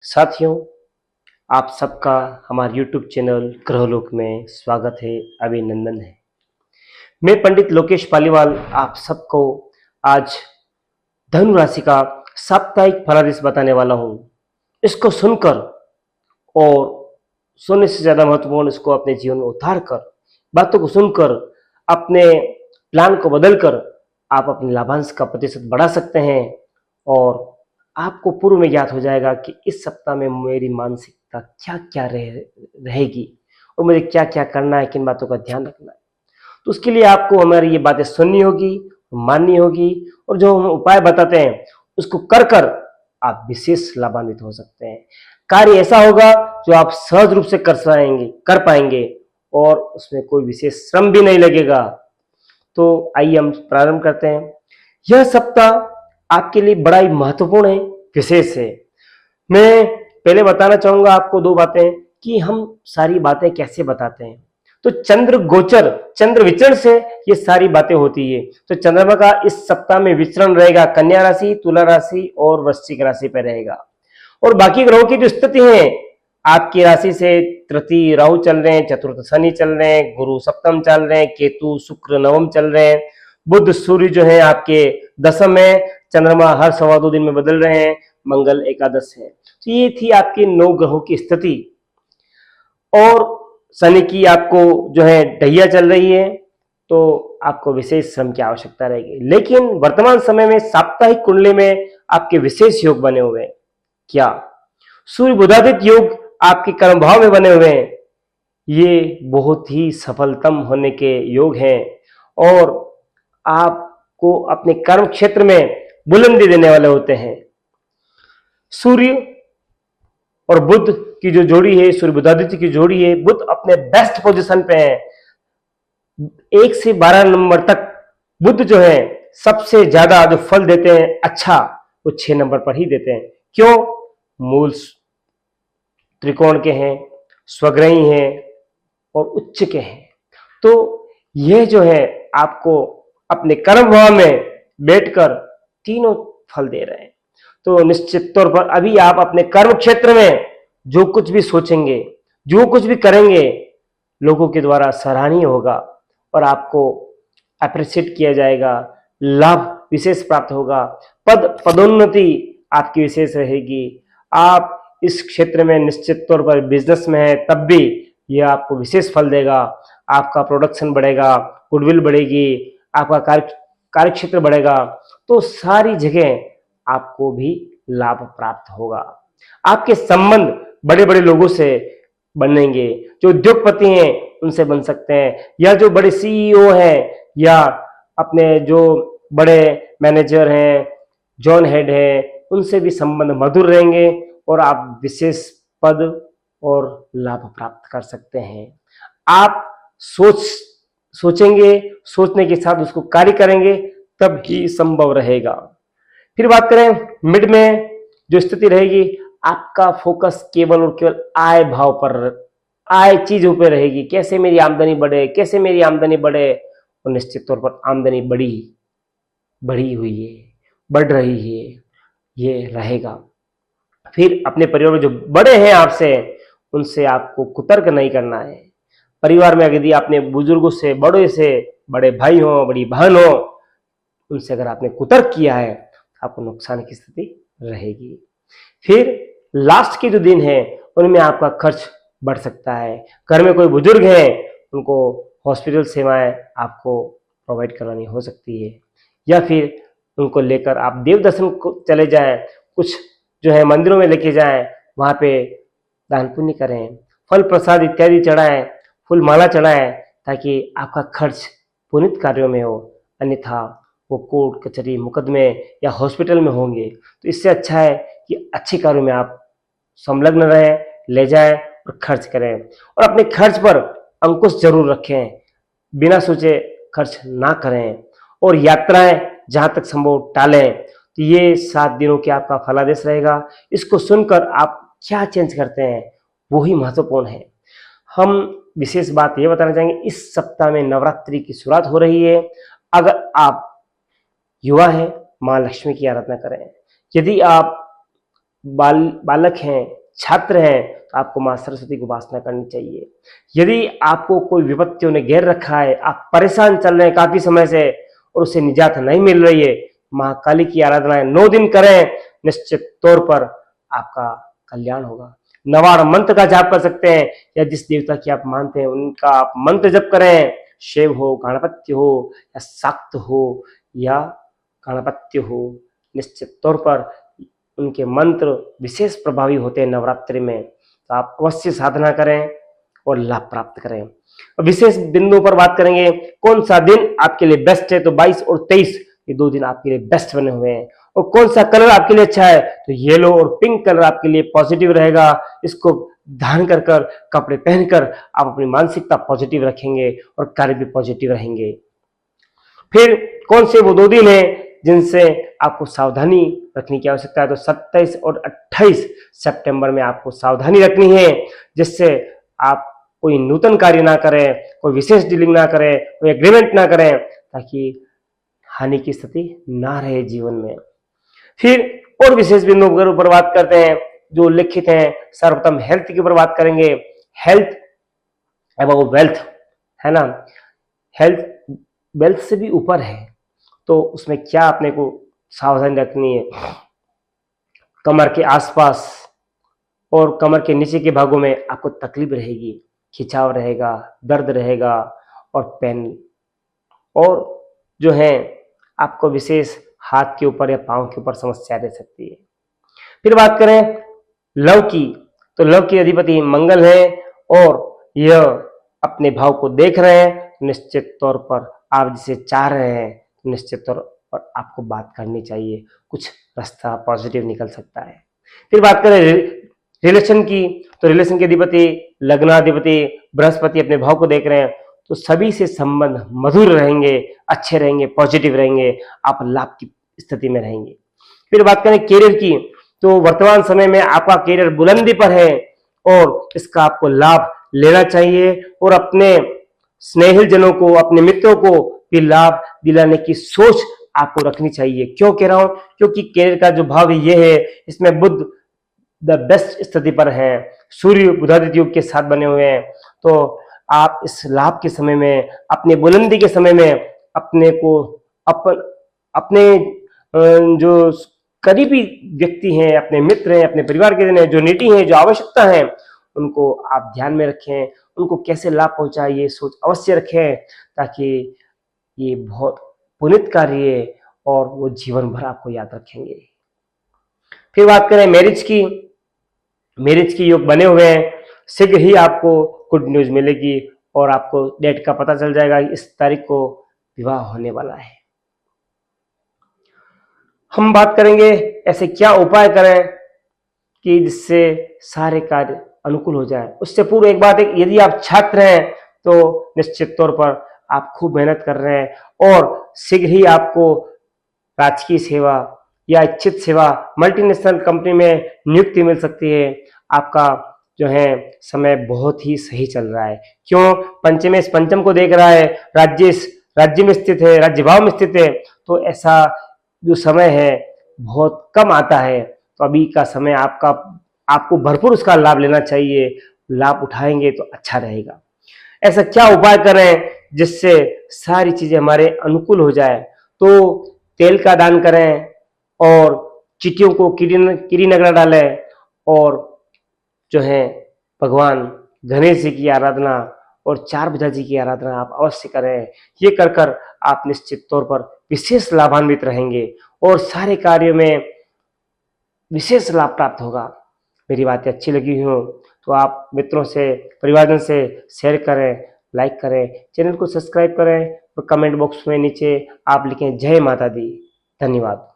साथियों, आप सबका हमारे YouTube चैनल ग्रहलोक में स्वागत है, अभिनंदन है। मैं पंडित लोकेश पालीवाल आप सबको आज धनु राशि का साप्ताहिक फलादेश बताने वाला हूँ। इसको सुनकर और सुनने से ज़्यादा महत्वपूर्ण इसको अपने जीवन में उतार कर, बातों को सुनकर अपने प्लान को बदलकर आप अपने लाभांश का प्रतिशत बढ़ा सकते हैं और आपको पूर्व में ज्ञात हो जाएगा कि इस सप्ताह में मेरी मानसिकता क्या क्या रहेगी और मुझे क्या क्या करना है, किन बातों का ध्यान रखना है। तो उसके लिए आपको हमारी ये बातें सुननी होगी, माननी होगी और जो हम उपाय बताते हैं उसको कर कर आप विशेष लाभान्वित हो सकते हैं। कार्य ऐसा होगा जो आप सहज रूप से कर पाएंगे और उसमें कोई विशेष श्रम भी नहीं लगेगा। तो आइए हम प्रारंभ करते हैं। यह सप्ताह आपके लिए बड़ा ही महत्वपूर्ण है, विशेष है। मैं पहले बताना चाहूंगा आपको दो बातें कि हम सारी बातें कैसे बताते हैं। तो चंद्र गोचर, चंद्र विचरण से ये सारी बातें होती है। तो चंद्रमा का इस सप्ताह में विचरण रहेगा कन्या राशि, तुला राशि और वृश्चिक राशि पर रहेगा। और बाकी ग्रहों की जो स्थिति है, आपकी राशि से तृतीय राहु चल रहे हैं, चतुर्थ शनि चल रहे हैं, गुरु सप्तम चल रहे हैं, केतु शुक्र नवम चल रहे हैं, बुध सूर्य जो है आपके दशम है, चंद्रमा हर 2.25 दिन में बदल रहे हैं, मंगल एकादश है। तो ये थी आपकी 9 ग्रहों की स्थिति। और शनि की आपको जो है ढैया चल रही है, तो आपको विशेष श्रम की आवश्यकता रहेगी। लेकिन वर्तमान समय में साप्ताहिक कुंडली में आपके विशेष योग बने हुए हैं। क्या सूर्य बुधादित्य योग आपके कर्म भाव में बने हुए हैं। ये बहुत ही सफलतम होने के योग हैं और आपको अपने कर्म क्षेत्र में बुलंदी देने वाले होते हैं। सूर्य और बुध की जो जोड़ी है, सूर्य बुधादित्य की जोड़ी है, बुध अपने बेस्ट पोजीशन पे है। 1 से 12 नंबर तक बुध जो है सबसे ज्यादा जो फल देते हैं अच्छा, वो 6 नंबर पर ही देते हैं। क्यों? मूल त्रिकोण के हैं, स्वग्रही हैं और उच्च के हैं। तो यह जो है आपको अपने कर्म भाव में बैठकर तीनों फल दे रहे हैं। तो निश्चित तौर पर अभी आप अपने कर्म क्षेत्र में जो कुछ भी सोचेंगे, जो कुछ भी करेंगे, लोगों के द्वारा सराहनीय होगा और आपको अप्रिशिएट किया जाएगा, लाभ विशेष प्राप्त होगा, पदोन्नति आपकी विशेष रहेगी। आप इस क्षेत्र में निश्चित तौर पर बिजनेस में है तब भी यह आपको विशेष फल देगा। आपका प्रोडक्शन बढ़ेगा, गुडविल बढ़ेगी, आपका कार्य क्षेत्र बढ़ेगा। तो सारी जगह आपको भी लाभ प्राप्त होगा। आपके संबंध बड़े बड़े लोगों से बनेंगे, जो उद्योगपति हैं उनसे बन सकते हैं, या जो बड़े सीईओ हैं या अपने जो बड़े मैनेजर हैं, जॉन हेड हैं, उनसे भी संबंध मधुर रहेंगे और आप विशेष पद और लाभ प्राप्त कर सकते हैं। आप सोचेंगे, सोचने के साथ उसको कार्य करेंगे तब ही संभव रहेगा। फिर बात करें मिड में जो स्थिति रहेगी, आपका फोकस केवल और केवल आय भाव पर, आय चीजों पर रहेगी। कैसे मेरी आमदनी बढ़े, कैसे मेरी आमदनी बढ़े। और निश्चित तौर पर आमदनी बढ़ी हुई है, बढ़ रही है, ये रहेगा। फिर अपने परिवार में जो बड़े हैं आपसे, उनसे आपको कुतर्क नहीं करना है। परिवार में यदि आपने बुजुर्गों से, बड़े भाई हो, बड़ी बहन हो, उनसे अगर आपने कुतर्क किया है, आपको नुकसान की स्थिति रहेगी। फिर लास्ट के जो दिन है उनमें आपका खर्च बढ़ सकता है। घर में कोई बुजुर्ग है, उनको हॉस्पिटल सेवाएं आपको प्रोवाइड करवानी हो सकती है, या फिर उनको लेकर आप देव दर्शन को चले जाएं, कुछ जो है मंदिरों में लेके जाएं, वहां पे दान पुण्य करें, फल प्रसाद इत्यादि चढ़ाएं, फूल माला चढ़ाएं, ताकि आपका खर्च पुनित कार्यों में हो। अन्यथा वो कोर्ट कचहरी मुकदमे या हॉस्पिटल में होंगे। तो इससे अच्छा है कि अच्छे कार्यों में आप संलग्न रहें, ले जाएं और खर्च करें। और अपने खर्च पर अंकुश जरूर रखें, बिना सोचे खर्च ना करें और यात्राएं जहां तक संभव टालें। तो ये 7 दिनों के आपका फलादेश रहेगा। इसको सुनकर आप क्या चेंज करते हैं वो ही महत्वपूर्ण है। हम विशेष बात ये बताना चाहेंगे, इस सप्ताह में नवरात्रि की शुरुआत हो रही है। अगर आप युवा हैं, माँ लक्ष्मी की आराधना करें। यदि आप बालक हैं छात्र हैं तो आपको माँ सरस्वती की उपासना करनी चाहिए। यदि आपको कोई विपत्तियों ने घेर रखा है, आप परेशान चल रहे हैं काफी समय से और उससे निजात नहीं मिल रही है, महाकाली की आराधना 9 दिन करें, निश्चित तौर पर आपका कल्याण होगा। नवार मंत्र का जाप कर सकते हैं, या जिस देवता की आप मानते हैं उनका आप मंत्र जप करें। शिव हो, गणपत्य हो, या शाक्त हो, या गणपत्य हो, निश्चित तौर पर उनके मंत्र विशेष प्रभावी होते हैं नवरात्रि में। तो आप अवश्य साधना करें और लाभ प्राप्त करें। विशेष बिंदुओं पर बात करेंगे, कौन सा दिन आपके लिए बेस्ट है, तो 22 और 23 ये 2 दिन आपके लिए बेस्ट बने हुए हैं। और कौन सा कलर आपके लिए अच्छा है, तो येलो और पिंक कलर आपके लिए पॉजिटिव रहेगा। इसको धारण कर कपड़े पहनकर आप अपनी मानसिकता पॉजिटिव रखेंगे और कार्य भी पॉजिटिव रहेंगे। फिर कौन से वो 2 दिन है जिनसे आपको सावधानी रखने की आवश्यकता है, तो 27 और 28 सितंबर में आपको सावधानी रखनी है, जिससे आप कोई नूतन कार्य ना करें, कोई विशेष डीलिंग ना करें, कोई एग्रीमेंट ना करें, ताकि हानि की स्थिति ना रहे जीवन में। फिर और विशेष बिंदुओं के ऊपर बात करते हैं जो लिखित हैं। सर्वप्रथम हेल्थ के ऊपर बात करेंगे। हेल्थ एवं वेल्थ है ना, हेल्थ वेल्थ से भी ऊपर है, तो उसमें क्या अपने को सावधानी रखनी है। कमर के आसपास और कमर के नीचे के भागों में आपको तकलीफ रहेगी, खिंचाव रहेगा, दर्द रहेगा और पेन, और जो है आपको विशेष हाथ के ऊपर या पांव के ऊपर समस्या रह सकती है। फिर बात करें लव की, तो लव के अधिपति मंगल है और यह अपने भाव को देख रहे हैं। निश्चित तौर पर आप जिसे चाह रहे हैं, निश्चित तौर पर आपको बात करनी चाहिए, कुछ रास्ता पॉजिटिव निकल सकता है। फिर बात करें रिलेशन की, तो रिलेशन के अधिपति लग्नाधिपति बृहस्पति अपने भाव को देख रहे हैं, तो सभी से संबंध मधुर रहेंगे, अच्छे रहेंगे, पॉजिटिव रहेंगे, आप लाभ की स्थिति में रहेंगे। फिर बात करें करियर की, तो वर्तमान समय में आपका करियर बुलंदी पर है और इसका आपको लाभ लेना चाहिए और अपने स्नेहिल जनों को, अपने मित्रों को भी लाभ दिलाने की सोच आपको रखनी चाहिए। क्यों कह रहा हूं, क्योंकि करियर का जो भाव ये है, इसमें बुध द बेस्ट स्थिति पर है, सूर्य बुधादित्य योग के साथ बने हुए हैं। तो आप इस लाभ के समय में, अपने बुलंदी के समय में अपने को अपने जो करीबी व्यक्ति हैं, अपने मित्र हैं, अपने परिवार के जन हैं, जो नीति हैं, जो आवश्यकता है, उनको आप ध्यान में रखें, उनको कैसे लाभ पहुंचाए ये सोच अवश्य रखें, ताकि ये बहुत पुनीत कार्य है और वो जीवन भर आपको याद रखेंगे। फिर बात करें मैरिज की, मैरिज की योग बने हुए हैं, शीघ्र ही आपको गुड न्यूज मिलेगी और आपको डेट का पता चल जाएगा, इस तारीख को विवाह होने वाला है। हम बात करेंगे ऐसे क्या उपाय करें कि जिससे सारे कार्य अनुकूल हो जाए। उससे पूर्व एक बात है, यदि आप छात्र हैं तो निश्चित तौर पर आप खूब मेहनत कर रहे हैं और शीघ्र ही आपको राजकीय सेवा या इच्छित सेवा मल्टीनेशनल कंपनी में नियुक्ति मिल सकती है। आपका जो है समय बहुत ही सही चल रहा है। क्यों, पंचमेश पंचम को देख रहा है, राज्य में स्थित है, राज्य भाव में स्थित है, तो ऐसा जो समय है बहुत कम आता है। तो अभी का समय आपको भरपूर उसका लाभ लेना चाहिए, लाभ उठाएंगे तो अच्छा रहेगा। ऐसा क्या उपाय करें जिससे सारी चीजें हमारे अनुकूल हो जाए, तो तेल का दान करें और चींटियों को कीड़ी नगरा डालें और जो है भगवान गणेश जी की आराधना और 4 भुजा जी की आराधना आप अवश्य करें। ये कर आप निश्चित तौर पर विशेष लाभान्वित रहेंगे और सारे कार्यों में विशेष लाभ प्राप्त होगा। मेरी बातें अच्छी लगी हो तो आप मित्रों से, परिवारजन से शेयर करें, लाइक करें, चैनल को सब्सक्राइब करें और कमेंट बॉक्स में नीचे आप लिखें जय माता दी। धन्यवाद।